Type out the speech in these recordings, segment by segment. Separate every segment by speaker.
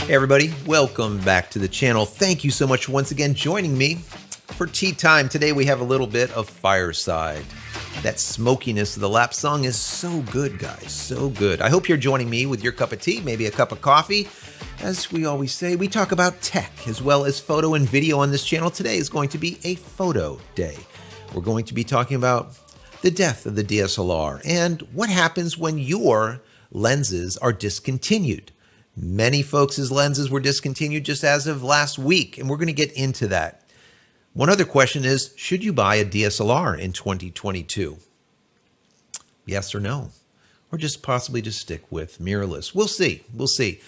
Speaker 1: Hey everybody, welcome back to the channel. Thank you so much for once again joining me for tea time. Today we have a little bit of fireside. That smokiness of the lap song is so good, guys, so good. I hope you're joining me with your cup of tea, maybe a cup of coffee. As we always say, we talk about tech as well as photo and video on this channel. Today is going to be a photo day. We're going to be talking about the death of the DSLR and what happens when your lenses are discontinued. Many folks' lenses were discontinued just as of last week, and we're going to get into that. One other question is, should you buy a DSLR in 2022? Yes or no? Or just possibly just stick with mirrorless? We'll see. We'll see.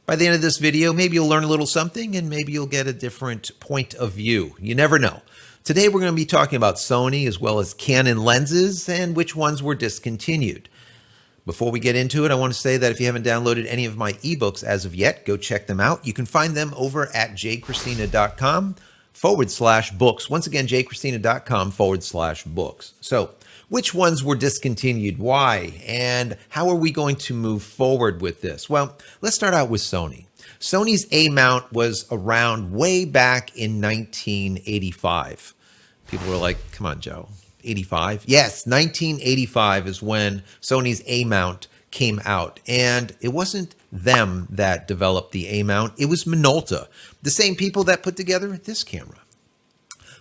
Speaker 1: By the end of this video, maybe you'll learn a little something and maybe you'll get a different point of view. You never know. Today, we're going to be talking about Sony as well as Canon lenses and which ones were discontinued. Before we get into it, I want to say that if you haven't downloaded any of my ebooks as of yet, go check them out. You can find them over at JCristina.com/books. Once again, JCristina.com/books. So, which ones were discontinued? Why? And how are we going to move forward with this? Well, let's start out with Sony. Sony's A-Mount was around way back in 1985. People were like, come on, Joe. 85? Yes, 1985 is when Sony's A-Mount came out. And it wasn't them that developed the A-Mount. It was Minolta, the same people that put together this camera.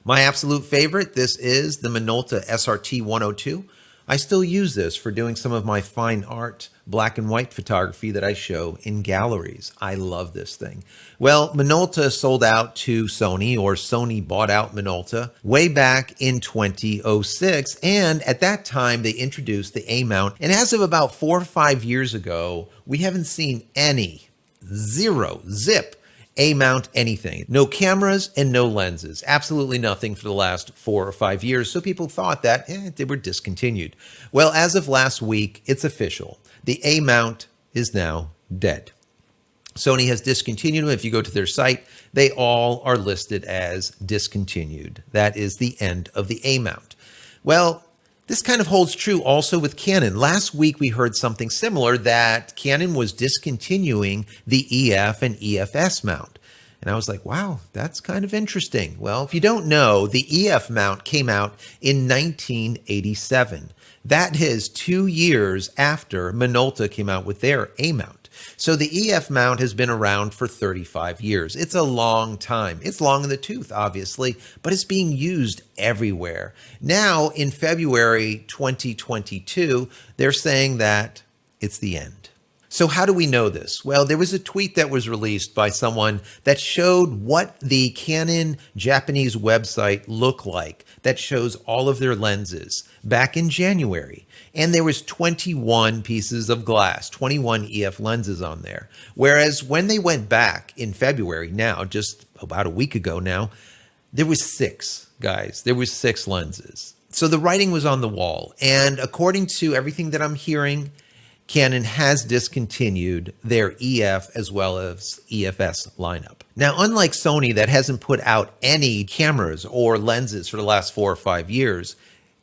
Speaker 1: My absolute favorite, this is the Minolta SRT 102. I still use this for doing some of my fine art black and white photography that I show in galleries. I love this thing. Well, Minolta sold out to Sony, or Sony bought out Minolta way back in 2006. And at that time, they introduced the A-Mount. And as of about 4 or 5 years ago, we haven't seen any, zip, A-Mount anything. No cameras and no lenses. Absolutely nothing for the last 4 or 5 years. So people thought that they were discontinued. Well, as of last week, it's official. The A-Mount is now dead. Sony has discontinued them. If you go to their site, they all are listed as discontinued. That is the end of the A-Mount. Well, this kind of holds true also with Canon. Last week, we heard something similar, that Canon was discontinuing the EF and EFS mount. And I was like, wow, that's kind of interesting. Well, if you don't know, the EF mount came out in 1987. That is 2 years after Minolta came out with their A-Mount. So the EF mount has been around for 35 years. It's a long time. It's long in the tooth, obviously, but it's being used everywhere. Now, in February 2022, they're saying that it's the end. So how do we know this? Well, there was a tweet that was released by someone that showed what the Canon Japanese website looked like, that shows all of their lenses back in January. And there was 21 pieces of glass, 21 EF lenses on there. Whereas when they went back in February, now just about a week ago now, there was 6, guys. There was 6 lenses. So the writing was on the wall. And according to everything that I'm hearing, Canon has discontinued their EF as well as EFS lineup. Now, unlike Sony that hasn't put out any cameras or lenses for the last 4 or 5 years,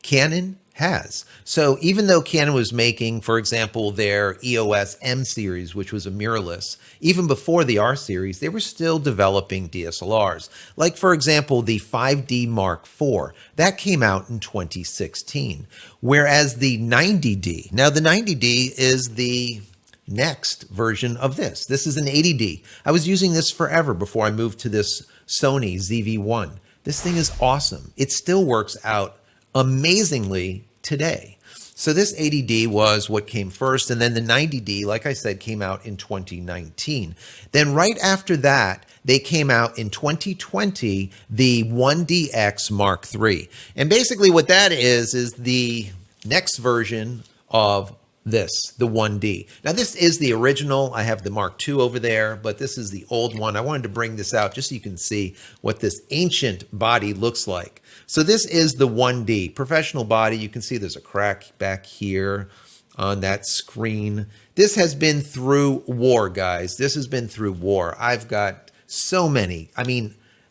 Speaker 1: Canon has. So even though Canon was making, for example, their EOS M series, which was a mirrorless, even before the R series, they were still developing DSLRs. Like, for example, the 5D Mark IV, that came out in 2016. Whereas the 90D, now the 90D is the next version of this. This is an 80D. I was using this forever before I moved to this Sony ZV-1. This thing is awesome. It still works out amazingly today. So this 80D was what came first, and then the 90D, like I said, came out in 2019. Then right after that, they came out in 2020, the 1DX Mark III. And basically what that is the next version of this, the 1D. Now this is the original. I have the Mark II over there, but this is the old one. I wanted to bring this out just so you can see what this ancient body looks like. So this is the 1D professional body. You can see there's a crack back here on that screen. This has been through war, guys. This has been through war. I've got so many,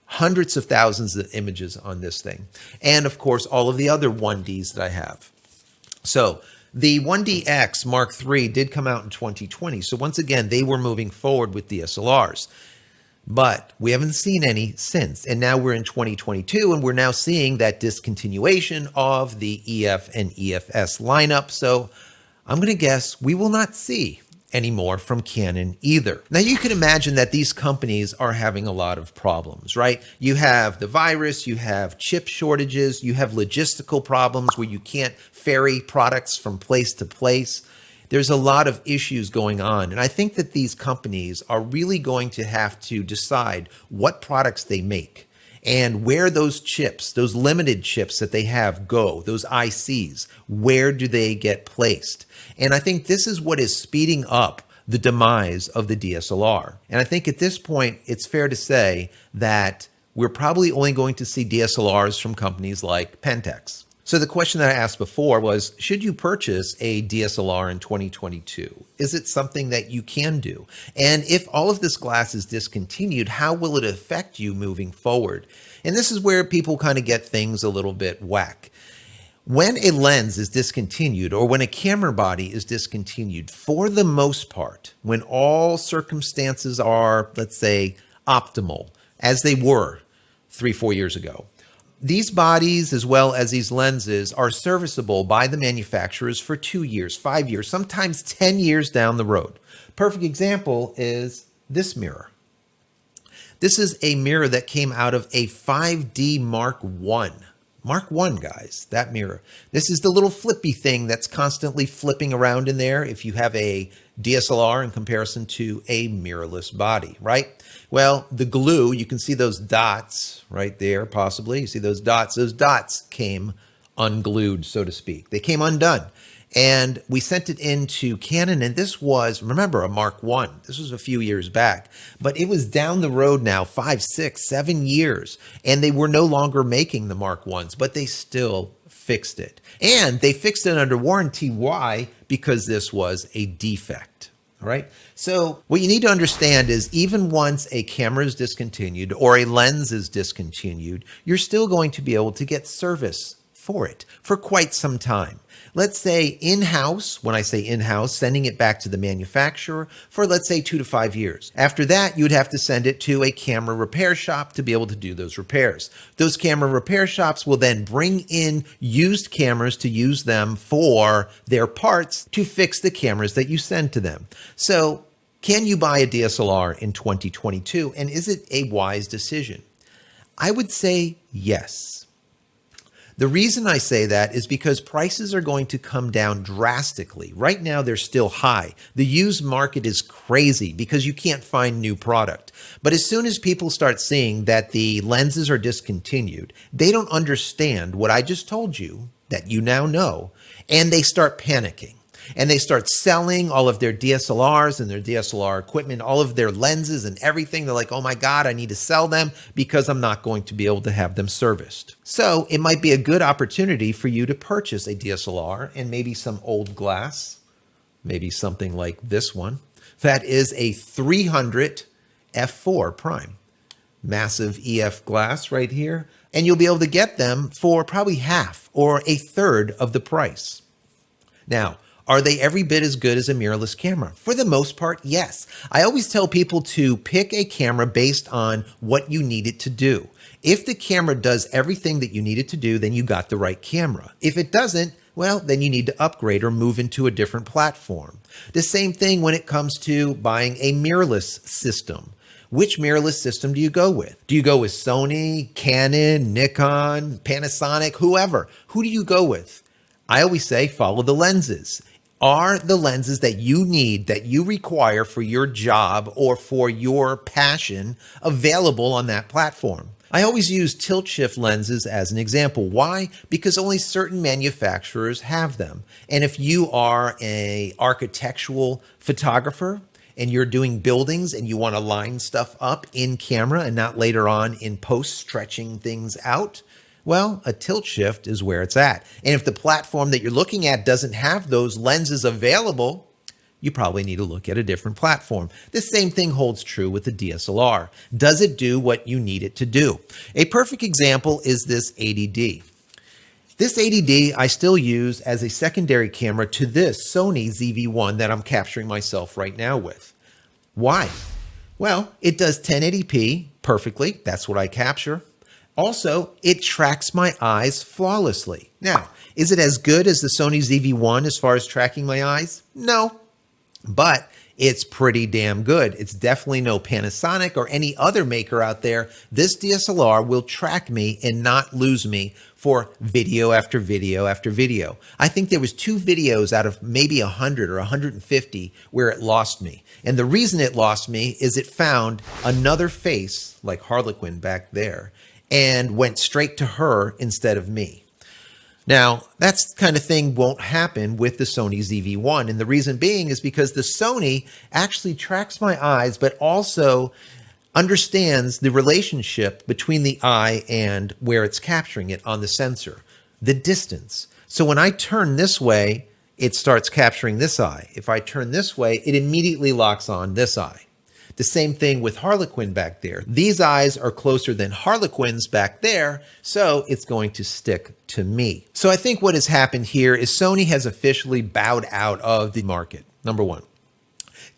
Speaker 1: hundreds of thousands of images on this thing. And of course, all of the other 1Ds that I have. So The 1DX Mark III did come out in 2020. So once again, they were moving forward with DSLRs. But we haven't seen any since. And now we're in 2022, and we're now seeing that discontinuation of the EF and EFS lineup. So I'm going to guess we will not see anymore from Canon either. Now, you can imagine that these companies are having a lot of problems, right? You have the virus, you have chip shortages, you have logistical problems where you can't ferry products from place to place. There's a lot of issues going on. And I think that these companies are really going to have to decide what products they make and where those chips, those limited chips that they have go, those ICs, where do they get placed? And I think this is what is speeding up the demise of the DSLR. And I think at this point, it's fair to say that we're probably only going to see DSLRs from companies like Pentax. So the question that I asked before was, should you purchase a DSLR in 2022? Is it something that you can do? And if all of this glass is discontinued, how will it affect you moving forward? And this is where people kind of get things a little bit whack. When a lens is discontinued or when a camera body is discontinued, for the most part, when all circumstances are, let's say, optimal, as they were 3-4 years ago, these bodies, as well as these lenses, are serviceable by the manufacturers for 2 years, 5 years, sometimes 10 years down the road. Perfect example is this mirror. This is a mirror that came out of a 5D Mark I. Mark I, guys, that mirror. This is the little flippy thing that's constantly flipping around in there if you have a DSLR in comparison to a mirrorless body, right? Well, the glue, you can see those dots right there, possibly. You see those dots? Those dots came unglued, so to speak. They came undone. And we sent it into Canon, and this was, remember, a Mark I. This was a few years back, but it was down the road now, 5, 6, 7 years, and they were no longer making the Mark Is, but they still fixed it. And they fixed it under warranty. Why? Because this was a defect. All right. So what you need to understand is even once a camera is discontinued or a lens is discontinued, you're still going to be able to get service for it for quite some time. Let's say in-house, when I say in-house, sending it back to the manufacturer for, let's say, 2 to 5 years. After that, you'd have to send it to a camera repair shop to be able to do those repairs. Those camera repair shops will then bring in used cameras to use them for their parts to fix the cameras that you send to them. So can you buy a DSLR in 2022? And is it a wise decision? I would say yes. The reason I say that is because prices are going to come down drastically. Right now, they're still high. The used market is crazy because you can't find new product. But as soon as people start seeing that the lenses are discontinued, they don't understand what I just told you that you now know, and they start panicking. And they start selling all of their DSLRs and their DSLR equipment, all of their lenses and everything. They're like, oh my God, I need to sell them because I'm not going to be able to have them serviced. So it might be a good opportunity for you to purchase a DSLR and maybe some old glass, maybe something like this one. That is a 300 f4 prime. Massive EF glass right here. And you'll be able to get them for probably half or a third of the price. Now, are they every bit as good as a mirrorless camera? For the most part, yes. I always tell people to pick a camera based on what you need it to do. If the camera does everything that you need it to do, then you got the right camera. If it doesn't, well, then you need to upgrade or move into a different platform. The same thing when it comes to buying a mirrorless system. Which mirrorless system do you go with? Do you go with Sony, Canon, Nikon, Panasonic, whoever? Who do you go with? I always say follow the lenses. Are the lenses that you need, that you require for your job or for your passion available on that platform? I always use tilt shift lenses as an example. Why? Because only certain manufacturers have them. And if you are an architectural photographer and you're doing buildings and you want to line stuff up in camera and not later on in post stretching things out, well, a tilt shift is where it's at. And if the platform that you're looking at doesn't have those lenses available, you probably need to look at a different platform. The same thing holds true with the DSLR. Does it do what you need it to do? A perfect example is this 80D. This 80D I still use as a secondary camera to this Sony ZV-1 that I'm capturing myself right now with. Why? Well, it does 1080p perfectly. That's what I capture. Also, it tracks my eyes flawlessly. Now, is it as good as the Sony ZV-1 as far as tracking my eyes? No, but it's pretty damn good. It's definitely no Panasonic or any other maker out there. This DSLR will track me and not lose me for video after video after video. I think there was 2 videos out of maybe 100 or 150 where it lost me. And the reason it lost me is it found another face, like Harlequin back there, and went straight to her instead of me. Now, that kind of thing won't happen with the Sony ZV-1, and the reason being is because the Sony actually tracks my eyes, but also understands the relationship between the eye and where it's capturing it on the sensor, the distance. So when I turn this way, it starts capturing this eye. If I turn this way, it immediately locks on this eye. The same thing with Harlequin back there. These eyes are closer than Harlequin's back there, so it's going to stick to me. So I think what has happened here is Sony has officially bowed out of the market, number one.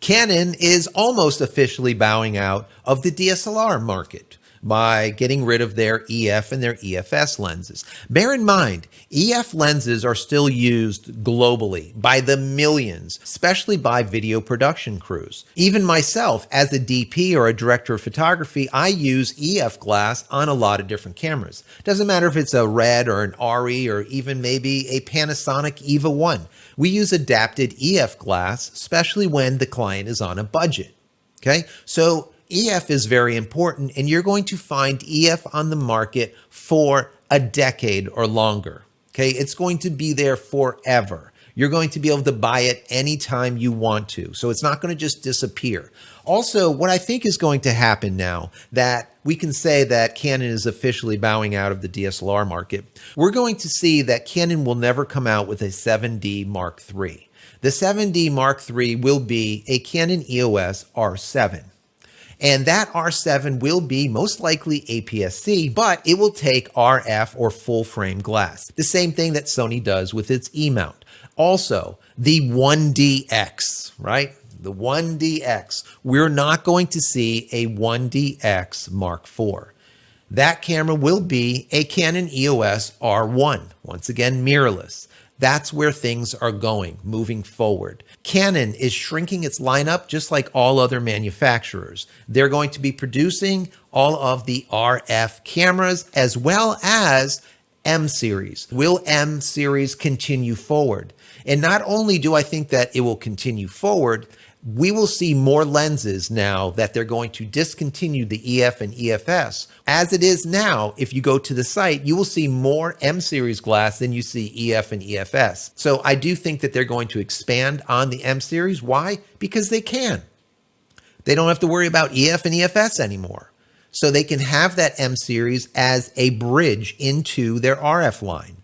Speaker 1: Canon is almost officially bowing out of the DSLR market by getting rid of their EF and their EFS lenses. Bear in mind, EF lenses are still used globally by the millions, especially by video production crews. Even myself, as a DP or a director of photography, I use EF glass on a lot of different cameras. Doesn't matter if it's a Red or an RE or even maybe a Panasonic EVA 1. We use adapted EF glass, especially when the client is on a budget. Okay, so EF is very important, and you're going to find EF on the market for a decade or longer. Okay, it's going to be there forever. You're going to be able to buy it anytime you want to. So it's not going to just disappear. Also, what I think is going to happen now that we can say that Canon is officially bowing out of the DSLR market, we're going to see that Canon will never come out with a 7D Mark III. The 7D Mark III will be a Canon EOS R7. And that R7 will be most likely APS-C, but it will take RF or full frame glass. The same thing that Sony does with its E-Mount. Also, the 1DX, right? The 1DX. We're not going to see a 1DX Mark IV. That camera will be a Canon EOS R1. Once again, mirrorless. That's where things are going, moving forward. Canon is shrinking its lineup just like all other manufacturers. They're going to be producing all of the RF cameras as well as M series. Will M series continue forward? And not only do I think that it will continue forward, we will see more lenses now that they're going to discontinue the EF and EFS. As it is now, if you go to the site, you will see more M series glass than you see EF and EFS. So I do think that they're going to expand on the M series. Why? Because they can. They don't have to worry about EF and EFS anymore. So they can have that M series as a bridge into their RF line.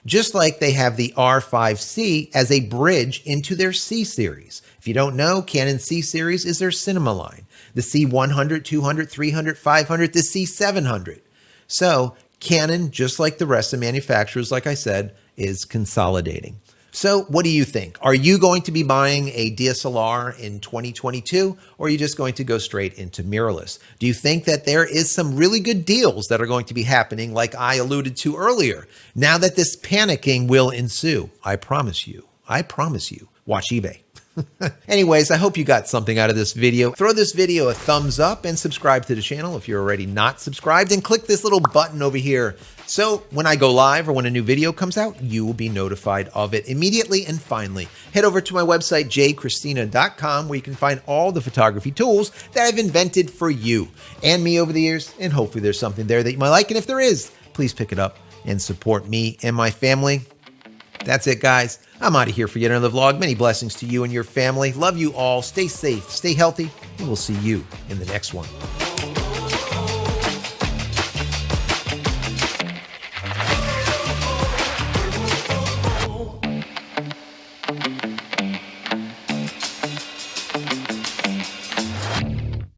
Speaker 1: Just like they have the R5C as a bridge into their C series. If you don't know, Canon C series is their cinema line. The C100, 200, 300, 500, the C700. So Canon, just like the rest of manufacturers, like I said, is consolidating. So what do you think? Are you going to be buying a DSLR in 2022, or are you just going to go straight into mirrorless? Do you think that there is some really good deals that are going to be happening like I alluded to earlier, now that this panicking will ensue? I promise you, watch eBay. Anyways, I hope you got something out of this video. Throw this video a thumbs up and subscribe to the channel if you're already not subscribed, and click this little button over here so when I go live or when a new video comes out, you will be notified of it immediately. And finally, head over to my website, JCristina.com, where you can find all the photography tools that I've invented for you and me over the years, and hopefully there's something there that you might like. And if there is, please pick it up and support me and my family. That's it, guys. I'm out of here for yet another vlog. Many blessings to you and your family. Love you all. Stay safe, stay healthy, and we'll see you in the next one.